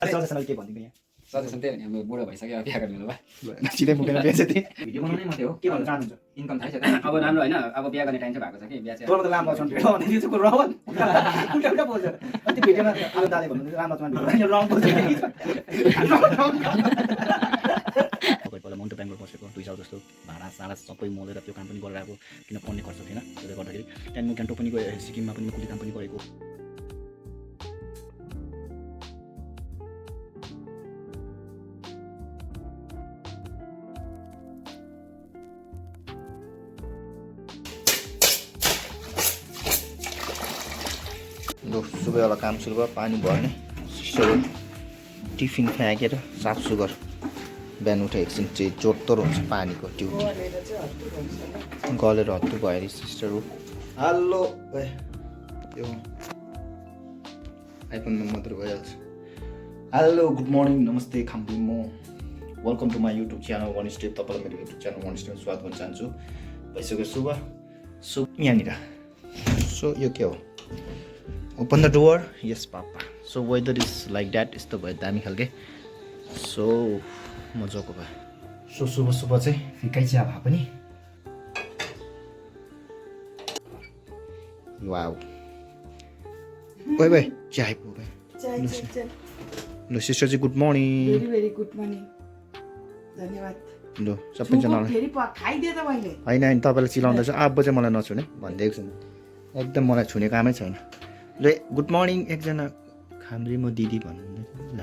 Suggestion के भन्दिनु यहाँ सजेसन त्यही हो नि अब बुढो भइसक्यो बिहा गर्ने बेला सिधै मुखेर बेच्छ त्यही भिडियो बनाउनै मात्रै हो के भन्न चाहनुहुन्छ इन्कम थाहै छ त अब राम्रो हैन अब बिहा गर्ने टाइम चाहिँ भएको छ कि बिहा चाहिँ तोर त लामो छन् भेट भने त्यो चाहिँ रवन उल्टा उल्टा बोल्छ अनि त्यो भिडियोमा आलो दाले भन्नु लामो छन् भेट रङ बोल्छ पहिला माउन्ट ब्याङ्कमा बसेको 2 साल जस्तो भाडा साडा सबै मोलेर त्यो काम पनि गरेर आएको किन पढ्ने खर्च थिएन त्यसले गर्दाखेरि त्यहाँदेखि क्यान्टो पनि गयो सिक्किममा पनि कुली काम पनि गरेको सुबह वाला काम सुरु भयो पानी भर्ने सिस्टरले टिफिन फ्याँकेर साफ सुगर बिहान उठे एकछिन चाहिँ जोडतोड हुन्छ पानीको त्यो गलेर हत्तु भयो अरे सिस्टर हेलो त्यो आइफोनमा मात्र भइहाल्छ हेलो गुड मर्निङ नमस्ते खाम्बी म welcome to my YouTube channel one step तपाईँलाई मेरो युट्युब च्यानल वान स्टेपमा स्वागत गर्न चाहन्छु भइसक्यो सुबह यहाँनिर सो यो के हो open the door yes papa so whether is like that यस्तो भयो दामी खालके सो मजाको भयो सो सुबह चाहिँ फिकै चिया भए पनि वाउ ओइ भाइ चिया आइपुग्यो ल सिस्टर चाहिँ good morning very good morning धन्यवाद ल सबैजनालाई होइन तपाईँलाई चिलाउँदैछ अब चाहिँ मलाई नछुने भनिदिएको छु एकदम मलाई छुने कामै छैन ल गुड मर्निङ एकजना खाम्री म दिदी भन्नु ल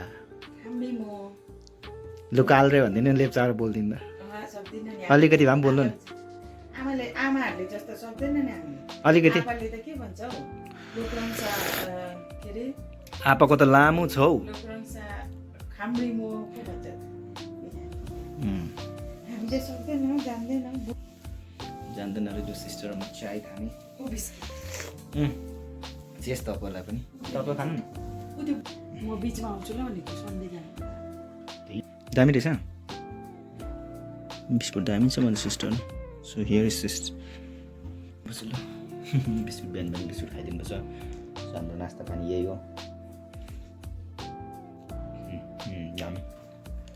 लु कालरे भन्दिनँ लेप्चाएर बोलिदिनु अलिकति भए पनि बोल्नु न आमाहरूले जस्तो सक्दैन नि अलिकति हामीले त के भन्छ हौ लोक्रङ्सा के रे आपाको त लामो छ हौ लोक्रङ्सा खाम्री मो के भन्छ हामीले सक्दैनौँ जान्दैन जो सिस्टर म चाय खाने ओ बिस्किट चेस तपाईँलाई पनि तपाईँ खानु न म बिचमा आउँछु ल भनेको सन्डे जानु दामी रहेछ बिस्कुट दामी छ मेरो sister so here is sister बस ल बिस्कुट बिहान बिस्कुट खाइदिनुपर्छ हाम्रो नास्ता पानी यही हो दामी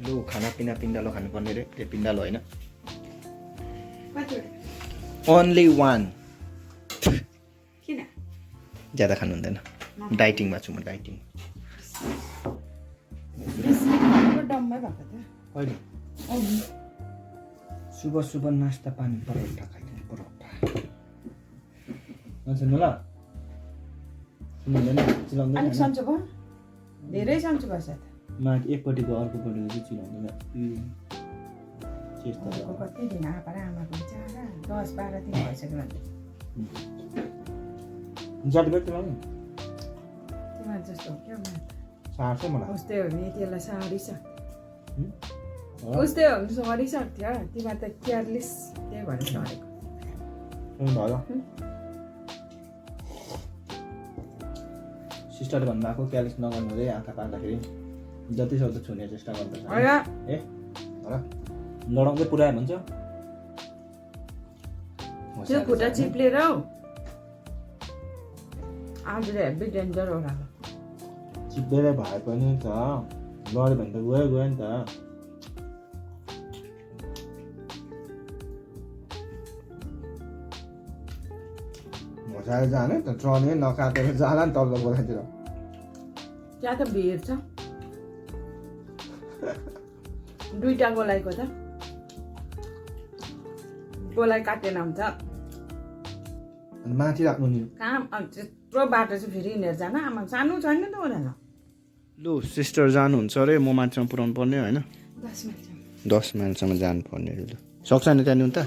लु खानापिना पिण्डालो खानुपर्ने रे त्यो पिण्डालो होइन ओन्ली वान किन ज्यादा खानु हुँदैन डाइटिङमा छु म डाइटिङ डम्मै भएको त कहिले सुबह नास्ता पानी परोठा खाइदिनु परोठा नसुन्नु ल सुन्नुहुँदैन चिलाउँदैन अलिक सन्चो भयो धेरै सन्चो भएछ त माथि एकपट्टिको अर्कोपट्टिको चाहिँ चिलाउँदैन कति दिन आएर आमाको बिचारा 10-12 दिन भइसक्यो जाति भयो चिलाउनु तिमीहरू जस्तो हो क्या सार्छ मलाई उस्तै हो भने त्यसलाई सारिसक्थ्यो उस्तै हो भने सरिसक्थ्यो तिमीहरू त केयरलेस त्यही भएर सरेको भयो सिस्टरले भन्नुभएको क्यालेस नगर्नु अरे आँखा पार्दाखेरि जति सक्दो छुने चेष्टा गर्नुपर्छ ए होला लडाउँदै पुऱ्यायो भन्छ त्यो खुट्टा चिप्लेर हौ आज हेभी डेन्जर होला चिप्लेर भए पनि त लड्यो भने त गयो नि त मजाले जाने त ट्रनै नकाटेर जाला नि तल्लो गोलातिर त्यहाँ त भिड छ दुईटा गोलाइको त गोलाइ काटेन हुन्छ अनि माथि राख्नु नि काम त्यत्रो बाटो चाहिँ फेरि हिँडेर जान आमा सानो छैन त ओह्रालो लु सिस्टर जानुहुन्छ अरे म मान्छेमा पुऱ्याउनु पर्ने होइन 10 माइलसम्म जानुपर्ने अरे लु सक्छ नि त्यहाँ त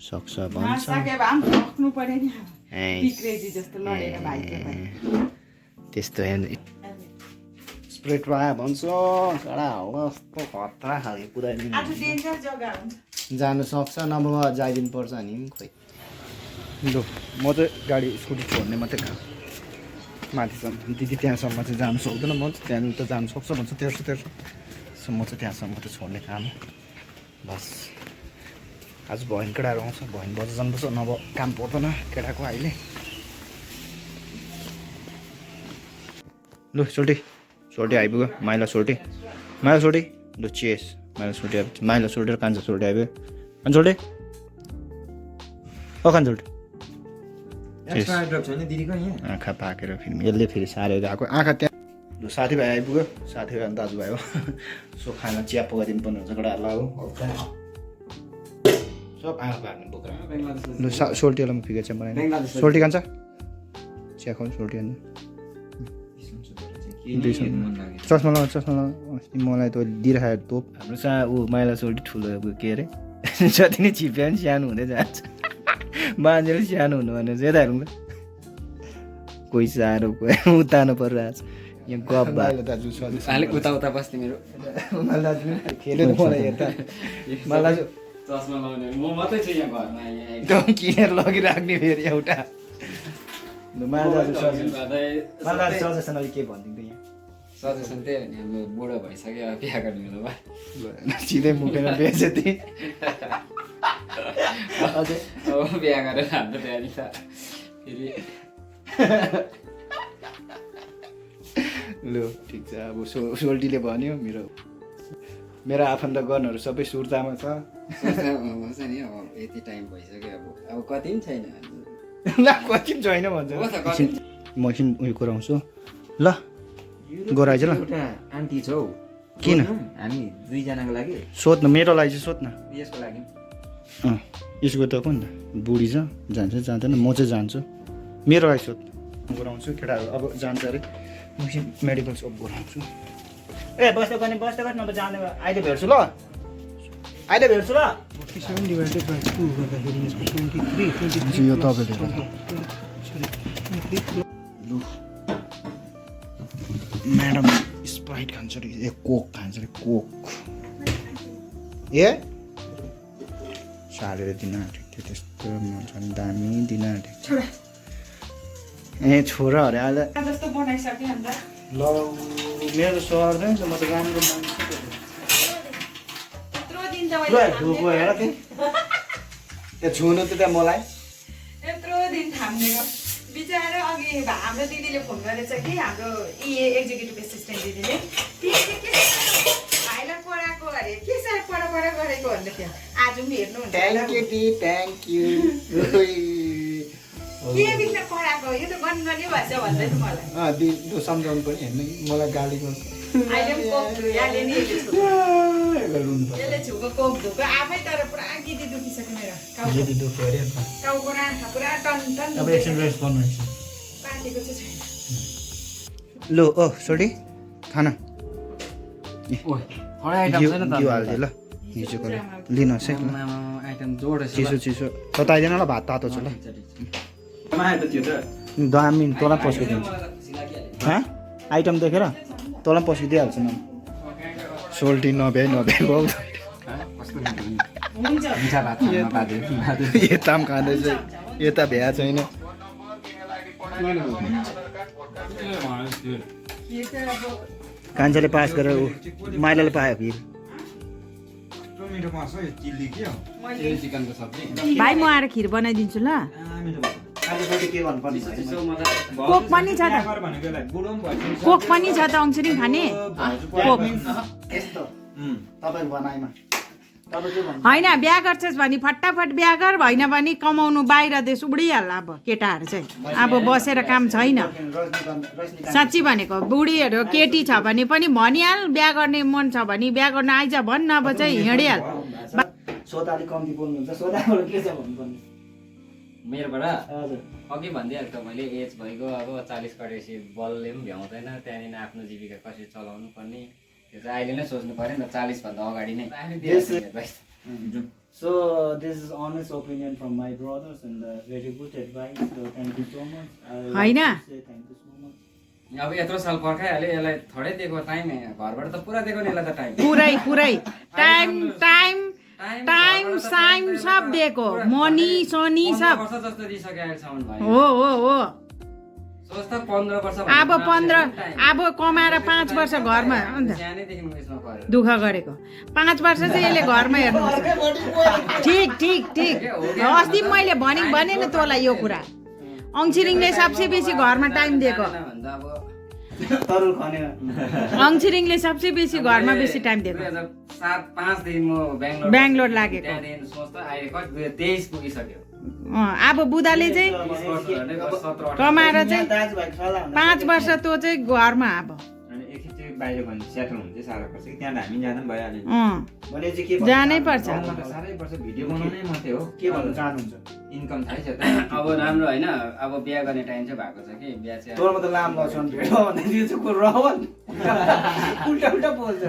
सक्छ भन्छ त्यस्तो हेर्नु स्प्रेड आयो भन्छ कडा हो कस्तो खतरा खालको पुऱ्याइदिनु जानु सक्छ नभए जाइदिनु पर्छ नि खोइ लु म चाहिँ गाडी स्कुटी छोड्ने मात्रै काम माथिसम्म दिदी त्यहाँसम्म चाहिँ जानु सक्दैन म चाहिँ त्यहाँनिर त जानु सक्छ भन्छ तेर्सो सो म चाहिँ त्यहाँसम्म त छोड्ने काम बस आज भैन केटाहरू आउँछ भैन बजार जानुपर्छ नभए काम पर्दैन केटाको अहिले लु चोल्टी सोल्टी आइपुग्यो माइला सोल्टी लु चेस माइला सोल्टी माइला सोल्टी र कान्छा सोल्टी आइपुग्यो कान्छा सोल्टी कान्छा सोल्टी आँखा पाकेर फेरि यसले फेरि सारेर गएको आँखा त्यहाँ लु साथीभाइ आइपुग्यो साथीभाइ अनि दाजुभाइ हो सो खाना चिया पकाइदिनु पर्ने हुन्छ केटाहरूलाई हो सब आँखा पाक्ने बोक्रा लु सोल्टीवाला म फिगर चाहिँ बनाएँ सोल्टी खान्छ चिया खाउँ सोल्टी अनि चस्मा लगाऊ अस्ति मलाई त दिइराखेको तोप हाम्रो ऊ माइला सोल्टी ठुलो के अरे जति नै छिप्यो भने सानो हुँदै जान्छ मान्छेले सानो हुनु भने चाहिँ यता हेरौँ त कोही साह्रो कोही उतार्नु परिरहेको छ यहाँ गफ भएको दाजु अलिक उता बस्ने मेरो दाजु खेल्यो त मलाई यता मलाई चस्मा लाउने म मात्रै छु यहाँ घरमा एकदम किनेर लगिराख्ने फेरि एउटा सजेसन अहिले के भनिदिनु यहाँ सजेसन त्यही हो नि हाम्रो बुढो भइसक्यो अब बिहा गर्ने बेला भयो सिधै मुखेर बेचेँ अझै अब बिहा गरेर हाम्रो तयारी छ फेरि लु ठिक छ अब सोल्टीले भन्यो मेरो आफन्तगणहरू सबै सुर्तामा छ नि अब यति टाइम भइसक्यो अब कति पनि छैन कति पनि छैन भन्छ म एकछिन उयो गराउँछु ल गराइज ल एउटा आन्टी छौ किन हामी दुईजनाको लागि सोध्न मेरो लागि चाहिँ सोध्न यसको लागि यसको त कुन बुढी छ जान्छ जाँदैन म चाहिँ जान्छु मेरो लागि सोध्न गराउँछु केटाहरू अब जान्छ अरे म मेडिकल सप गराउँछु ए बस्दै गर्ने नभए जाने अहिले भेट्छु ल यो तपाईँले म्याडम स्प्राइट खान्छ अरे ए कोक खान्छ अरे कोक ए सारेर दिन आँटेको थियो त्यस्तो झन् दामी दिन आँटेको ए छोरा अरे अहिले ल मेरो सर्दैन म त राम्रो मान्छे हेर त्यो छुनु त त्यहाँ मलाई यत्रो दिन थाम्नेको बिचरा अघि हाम्रो दिदीले फोन गरेछ कि हाम्रो एक्जिक्युटिभ एसिस्टेन्ट दिदीले भाइलाई पढाएको अरे के साह्रो पढा गरेको भन्दै थियो आज पनि हेर्नुहुन्छ थ्याङ्क यू के बिग्न पढाएको यो त गनगनी भएछ भन्दै थियो मलाई सम्झाउनु पनि हेर्नु मलाई गाली गर्छ अहिले पनि कोक धुइहाल्यो नि यसले छुको कोक धुको आफै तर पुरा गिदी दुखिसक्यो मेरो टाउको आँखा पुरा टन अब एकछिन रेस्ट गर्नु पाकेको चाहिँ छैन लु ओ सोडी खाना घिउ हालिदियो ल हिजोको लिनुहोस् है आइटम जोड चिसो तताइदिएन ल भात तातो छ ल दामी तँलाई पस्किदिन्छ आइटम देखेर तँलाई पस्किदिइहाल्छ न सोल्टी नभ्याइ भाउ यता पनि खाँदैछ यता भ्या छैन कान्छाले पास गरेर माइलाले पायो फेरि भाइ म आएर खिर बनाइदिन्छु ल कोक पनि छ त अङ्सुरी खाने होइन बिहा गर्छस् भने फटाफट बिहा गर होइन भने कमाउनु बाहिर देश उडिहाल्ला अब केटाहरू चाहिँ अब बसेर काम छैन साँच्ची भनेको बुढीहरू केटी छ भने पनि भनिहाल बिहा गर्ने मन छ भने बिहा गर्न आइज भन् नभए चाहिँ हिँडिहाल मेरोबाट अघि भनिदिइहाल्छु मैले एज भइगयो अब 40 कटेपछि बलले पनि भ्याउँदैन त्यहाँनिर आफ्नो जीविका कसरी चलाउनु पर्ने त्यो चाहिँ अहिले नै सोच्नु पर्यो नि त 40 भन्दा अगाडि नै So this is honest opinion from my brothers and very good advice. So thank you so much. होइन Thank you so much. अब यत्रो साल पर्खाइहाल्यो यसलाई थोरै दिएको टाइम घरबाट त पुरा दिएको नि यसलाई त टाइम पुरै टाइम सब दिएको मनी सोनी सब वर्ष जस्तो दिइसक्यो अहिलेसम्म भयो हो सोच त 15 वर्ष अब कमाएर 5 वर्ष घरमा सानैदेखि यसमा पर्यो दुःख गरेको 5 वर्ष चाहिँ यसले घरमा हेर्नु ठिक अस्ति मैले भने नि तँलाई यो कुरा अङ्सिरिङले सबसे बेसी घरमा टाइम दिएको तरुल खनेर अङ्छिरिङले सबसे बेसी घरमा बेसी टाइम दिएको 2007-5 देखि म बेङ्गलोर लागेको। त्यहाँदेखि सोच्दा अहिले कति 23 पुगिसक्यो। अब बुदाले चाहिँ 20 वर्ष झन्डै 17-18 कमाएर चाहिँ दाजुभाइको सल्लाह 5 वर्ष तँ चाहिँ घरमा अब अनि एकचोटि बाहिर भन्ने सेटल हुन्छ साह्रो पर्छ कि त्यहाँ हामी जानु पनि भइहाल्यो भने चाहिँ के जानै पर्छ। साह्रै पर्छ भिडियो बनाउनै मात्रै हो के भन्नु चाहनुहुन्छ इन्कम थाहै छ त अब राम्रो होइन अब बिहा गर्ने टाइम चाहिँ भएको छ कि बिहा चाहिँ तोरमा त लाम लक्ष्मण भेट भन्दा त्यो चाहिँ को रहन उल्टा उल्टा बोल्छ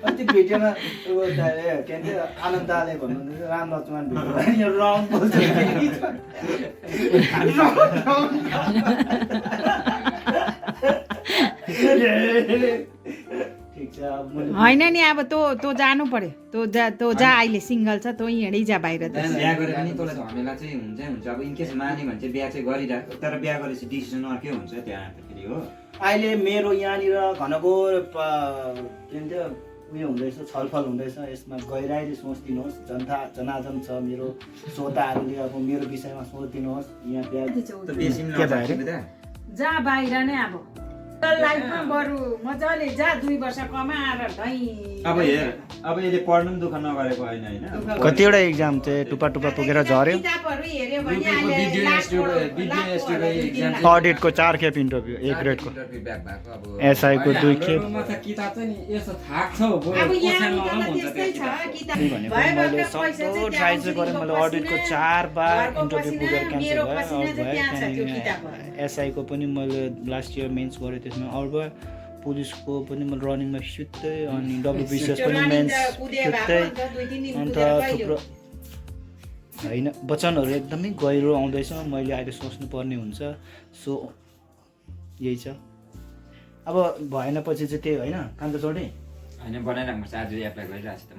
अन्त भिडियोमा के भन्छ आनन्दले भन्नुहुन्छ राम लक्ष्मण भेट यो रङ बोल्छ ठिक छ अब मैले होइन नि अब तँ जानु पर्यो तँ जा अहिले सिङ्गल छ तँ हिँडै जा बाहिर त बिहा गरे पनि तँलाई झमेला चाहिँ हुन्छै हुन्छ अब इनकेस माने भने चाहिँ बिहा चाहिँ गरिराख तर बिहा गरेपछि डिसिजन अर्कै हुन्छ त्यहाँ फेरि हो अहिले मेरो यहाँनिर घनघोर के भन्छ उयो हुँदैछ छलफल हुँदैछ यसमा गहिराइले सोचिदिनुहोस् जनाजन छ मेरो श्रोताहरूले अब मेरो विषयमा सोचिदिनुहोस् यहाँ बिहा जा बाहिर नै अब लाइफमा बरु मजाले जा 2 वर्ष कमाएर अब हेर अब यसले पढ्नु पनि दुःख नगरेको होइन होइन कतिवटा एक्जाम चाहिँ टुप्पा टुप्पा पुगेर झऱ्यो किताबहरू हेर्यो भने अडिटको 4 खेप इन्टरभ्यू A ग्रेडको इन्टरभ्यू ब्याक भएको अब एसआईको 2 खेप किताब चाहिँ नि यसो थाक्छ हो अब यहाँ त्यस्तै छ किताब मैले सक्दो ट्राई चाहिँ गरेँ मैले अडिटको 4 बार इन्टरभ्यू पुगेर क्यान्सल भयो एसआईको पनि मैले लास्ट इयर मेन्स गरेँ त्यसमा अर्को पुलिसको पनि मैले रनिङमा सुत्दै अनि डब्लुबिसिएस पनि मेन्स सुत्दै अन्त थुप्रो होइन वचनहरू एकदमै गहिरो आउँदैछ मैले अहिले सोच्नुपर्ने हुन्छ सो यही छ अब भएन पछि चाहिँ त्यही होइन कान्छ चढेँ होइन बनाइराख्नु पर्छ आज एप्लाई गरिरहेको छु त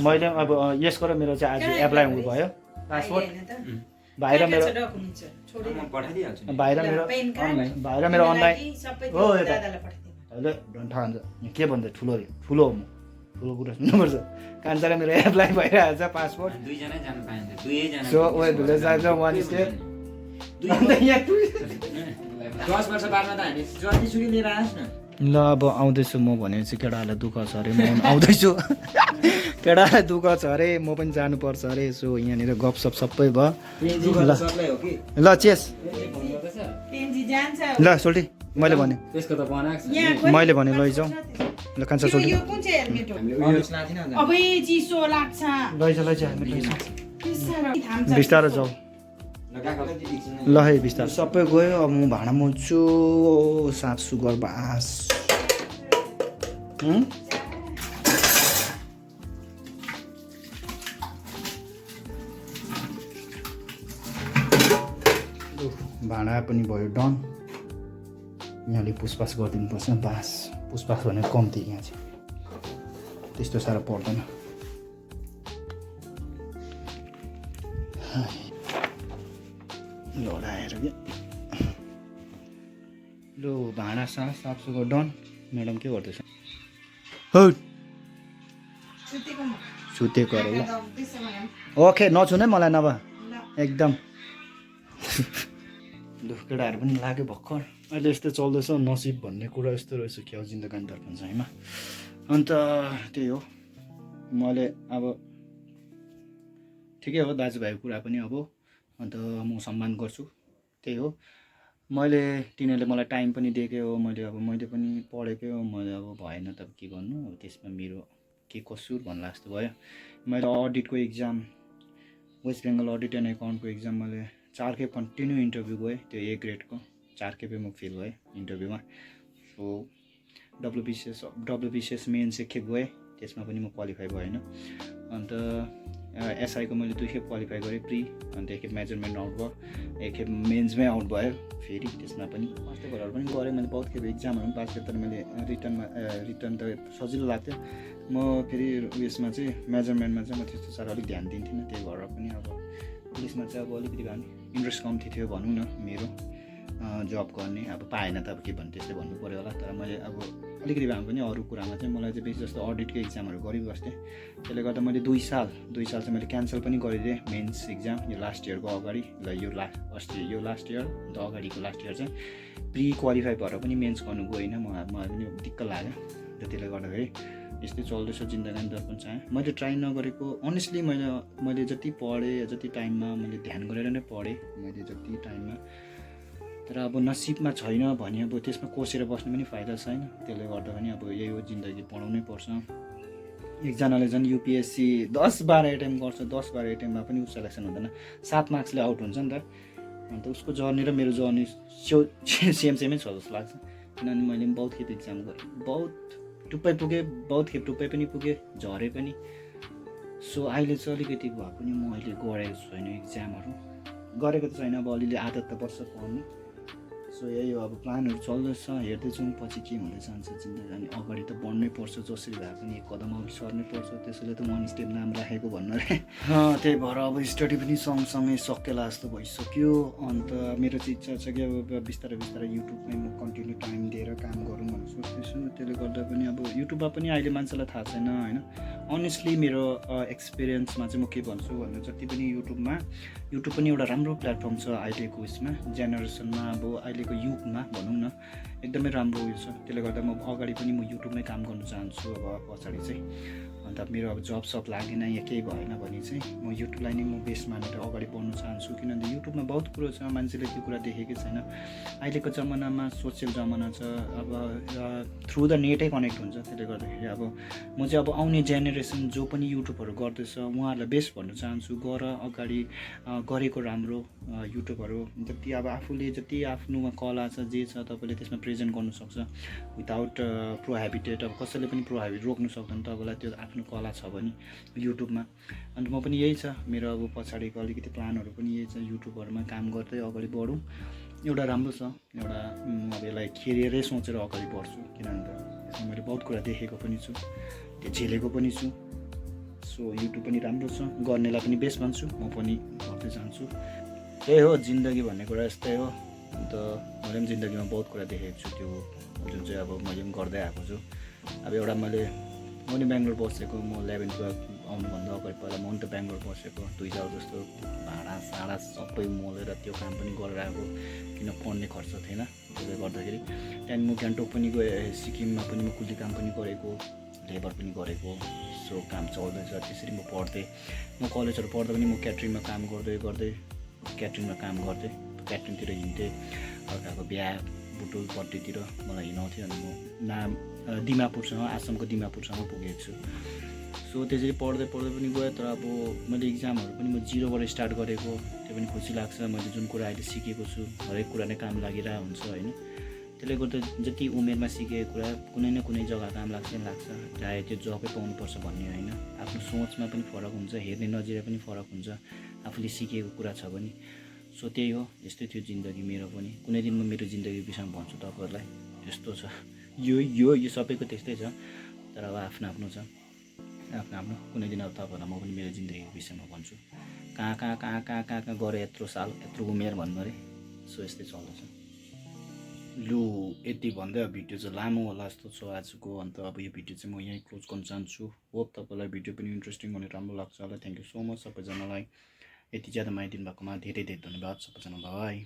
मैले अब यसको र मेरो चाहिँ आज एप्लाई हुनु भयो पासपोर्ट बाहिर मेरो बाहिर मेरो अनलाइन हो अहिले ठहन्छ के भन्छ ठुलो हो म ठुलो कुरा सुन्नुपर्छ कान्छाले मेरो एप्लाई भइरहेको छ पासपोर्ट दुईजना जानु पाइन्छ दुईजना सो ओले जान्छ वान स्टेप 10 वर्ष बादमा त हामी जतिसुकै लिएर आएस् न ल अब आउँदैछु म भनेपछि केटाहरूलाई दुःख छ अरे म आउँदैछु केटाहरूलाई दुःख छ अरे म पनि जानुपर्छ अरे सो यहाँनिर गफसप सबै भयो ल चेस ल सोल्टी मैले भने त्यसको त बनाएको छ मैले भने लैजाउँ ल कान्छा सोल्टी अबै चिसो लाग्छ लैजा बिस्तारो जाऊ ल है बिस्तारो सबै गयो अब म भाँडा मोल्छु साफ सुगर बास भाँडा पनि भयो डन यहाँले पुसपास गरिदिनुपर्छ बास पुसपास भनेर कम्ती यहाँ चाहिँ त्यस्तो साह्रो पर्दैन लडाएर क्या लु भाँडा साफ सुगर डन म्याडम के गर्दैछ सुतेको अरे ल ओके नछुन है मलाई नभए एकदम केटाहरू पनि लाग्यो भर्खर अहिले यस्तो चल्दैछ नसिब भन्ने कुरा यस्तो रहेछ क्या जिन्दगानी दर्पण छैमा अन्त त्यही हो मैले अब ठिकै हो दाजुभाइको कुरा पनि अब अन्त म सम्मान गर्छु त्यही हो मैले तिनीहरूले मलाई टाइम पनि दिएकै हो मैले पनि पढेकै हो मैले अब भएन त के गर्नु अब त्यसमा मेरो के कसूर भन्ला जस्तो भयो मैले अडिटको exam West Bengal audit and एकाउन्टको इक्जाम मैले 4 खेप कन्टिन्यू इन्टरभ्यू गएँ त्यो A ग्रेडको 4 खेपै म फेल भएँ इन्टरभ्यूमा सो डब्लुबिसिएस मेन्स 1 खेप गएँ त्यसमा पनि म क्वालिफाई भएन अन्त एसआईको मैले 2 खेप क्वालिफाई गरेँ प्री अन्त 1 खेप मेजरमेन्ट आउट भयो 1 खेप मेन्समै आउट भयो फेरि त्यसमा पनि फर्स्ट पेपरहरू पनि गरेँ मैले बहुत खेप इक्जामहरू पनि पास गरेँ तर मैले रिटर्न त सजिलो लाग्थ्यो म फेरि उयसमा चाहिँ मेजरमेन्टमा चाहिँ म त्यस्तो साह्रो अलिक ध्यान दिन्थिनँ त्यही भएर पनि अब पुलिसमा चाहिँ अब अलिकति भए पनि इन्ट्रेस्ट कम्ती थियो भनौँ न मेरो जब गर्ने अब पाएन त अब के भन्नु त्यस्तै भन्नु पऱ्यो होला तर मैले अब अलिकति भए पनि अरू कुरामा चाहिँ मलाई चाहिँ बेसी जस्तो अडिटकै इक्जामहरू गरिबस्थेँ त्यसले गर्दा मैले 2 साल चाहिँ मैले क्यान्सल पनि गरिदिएँ मेन्स इक्जाम यो लास्ट इयरको अगाडि ल यो लास्ट इयर अन्त अगाडिको लास्ट इयर चाहिँ प्रि क्वालिफाई भएर पनि मेन्स गर्नु गइनँ मलाई पनि दिक्क लाग्यो र त्यसले गर्दाखेरि यस्तै चल्दैछ जिन्दगानी दर्पण चाहे मैले ट्राई नगरेको अनेस्टली मैले जति पढेँ जति टाइममा मैले ध्यान गरेर नै पढेँ मैले जति टाइममा तर अब नसिबमा छैन भने अब त्यसमा कोसेर बस्नु पनि फाइदा छैन त्यसले गर्दा पनि अब यही हो जिन्दगी पढाउनै पर्छ एकजनाले झन् युपिएससी 10-12 एटेम्प गर्छ 10-12 एटेम्पमा पनि ऊ सेलेक्सन हुँदैन 7 मार्क्सले आउट हुन्छ नि त अन्त उसको जर्नी र मेरो जर्नी सेमै छ जस्तो लाग्छ किनभने मैले बहुत खेप इक्जाम गरेँ बहुत टुप्पै पुगेँ बहुत खेप टुप्पै पनि पुगेँ झरेँ पनि सो अहिले चाहिँ अलिकति भए पनि म अहिले गरेको छैन इक्जामहरू गरेको त छैन अब अलिअलि आदत त बस्छ पढ्नु सो यही हो अब प्लानहरू चल्दैछ हेर्दैछौँ पछि के हुँदै जान्छ जिन्दगी अगाडि त बढ्नै पर्छ जसरी भए पनि एक कदम अघि सर्नै पर्छ त्यसैले त 1 स्टेप नाम राखेको भन्नु रे त्यही भएर अब स्टडी पनि सँगसँगै सकेला जस्तो भइसक्यो अन्त मेरो चाहिँ इच्छा छ कि अब बिस्तारै युट्युबमै म कन्टिन्यू टाइम दिएर काम गरौँ भनेर सोच्दैछु त्यसले गर्दा पनि अब युट्युबमा पनि अहिले मान्छेलाई थाहा छैन होइन अनेस्टली मेरो एक्सपिरियन्समा चाहिँ म के भन्छु भन्दा जति पनि युट्युब पनि एउटा राम्रो प्लेटफर्म छ अहिलेको उसमा जेनेरेसनमा अब अहिलेको युगमा भनौँ न एकदमै राम्रो उयो छ त्यसले गर्दा म अगाडि पनि म युट्युबमै काम गर्न चाहन्छु अब पछाडि चाहिँ अन्त मेरो अब जब सप लागेन या केही भएन भने चाहिँ म युट्युबलाई नै म बेस मानेर अगाडि बढ्न चाहन्छु किनभने युट्युबमा बहुत कुरो छ मान्छेले त्यो कुरा देखेकै छैन अहिलेको जमानामा सोसियल जमाना छ अब थ्रु द नेटै कनेक्ट हुन्छ त्यसले गर्दाखेरि अब म चाहिँ अब आउने जेनेरेसन जो पनि युट्युबहरू गर्दैछ उहाँहरूलाई बेस्ट भन्न चाहन्छु गर अगाडि गरेको राम्रो युट्युबहरू जति अब आफूले जति आफ्नोमा कला छ जे छ तपाईँले त्यसमा प्रेजेन्ट गर्नु सक्छ विदाउट प्रोहाबिटेड अब कसैले पनि प्रोहाबिट रोक्नु सक्दैन तपाईँलाई त्यो आफ्नो कला छ भने युट्युबमा अन्त म पनि यही छ मेरो अब पछाडिको अलिकति प्लानहरू पनि यही छ युट्युबहरूमा काम गर्दै अगाडि बढौँ एउटा राम्रो छ एउटा म अब यसलाई खेरेरै सोचेर अगाडि बढ्छु किनभने यसमा मैले बहुत कुरा देखेको पनि छु त्यो झेलेको पनि छु सो युट्युब पनि राम्रो छ गर्नेलाई पनि बेस्ट भन्छु म पनि गर्दै जान्छु त्यही हो जिन्दगी भन्ने कुरा यस्तै हो अन्त मैले पनि जिन्दगीमा बहुत कुरा देखेको छु त्यो जुन चाहिँ अब मैले पनि गर्दै आएको छु अब एउटा म नि बेङ्गलोर बसेको म 11-12 आउनुभन्दा अगाडि पहिला म नि त बेङ्गलोर बसेको 2 साल जस्तो भाँडा सबै मोलेर त्यो काम पनि गरेर आएको किन पढ्ने खर्च थिएन त्यसले गर्दाखेरि त्यहाँदेखि म गान्तोक पनि गएँ सिक्किममा पनि म कुल्ली काम पनि गरेको लेबर पनि गरेको सो काम चल्दैछ त्यसरी म पढ्थेँ म कलेजहरू पढ्दा पनि म क्याटरिङमा काम गर्दै क्याटरिङतिर हिँड्थेँ अर्काको बिहा बुटुल बर्थडेतिर मलाई हिँडाउँथ्यो अनि म दिमापुरसँग आसामको दिमापुरसँग पुगेको छु सो त्यसरी पढ्दै पनि गएँ तर अब मैले इक्जामहरू पनि म 0बाट स्टार्ट गरेको त्यो पनि खुसी लाग्छ मैले जुन कुरा अहिले सिकेको छु हरेक कुरा नै काम लागिरहेको हुन्छ होइन त्यसले गर्दा जति उमेरमा सिकेको कुरा कुनै न कुनै जग्गा काम लाग्छ चाहे त्यो जबै पाउनुपर्छ भन्ने होइन आफ्नो सोचमा पनि फरक हुन्छ हेर्ने नजिरा पनि फरक हुन्छ आफूले सिकेको कुरा छ भने सो त्यही हो यस्तै थियो जिन्दगी मेरो पनि कुनै दिन म मेरो जिन्दगी विषयमा भन्छु तपाईँहरूलाई यस्तो छ यो सबैको त्यस्तै छ तर अब आफ्नो छ आफ्नो कुनै दिन अब तपाईँहरूलाई म पनि मेरो जिन्दगीको विषयमा भन्छु कहाँ गऱ्यो यत्रो साल यत्रो उमेर भन्नु अरे सो यस्तै चल्दैछ लु यति भन्दै अब भिडियो चाहिँ लामो होला जस्तो छ आजको अन्त अब यो भिडियो चाहिँ म यहीँ क्लोज गर्न चाहन्छु होप तपाईँलाई भिडियो पनि इन्ट्रेस्टिङ हुने राम्रो लाग्छ होला थ्याङ्क यू सो मच सबैजनालाई यति ज्यादा माया दिनुभएकोमा धेरै धन्यवाद सबैजनालाई।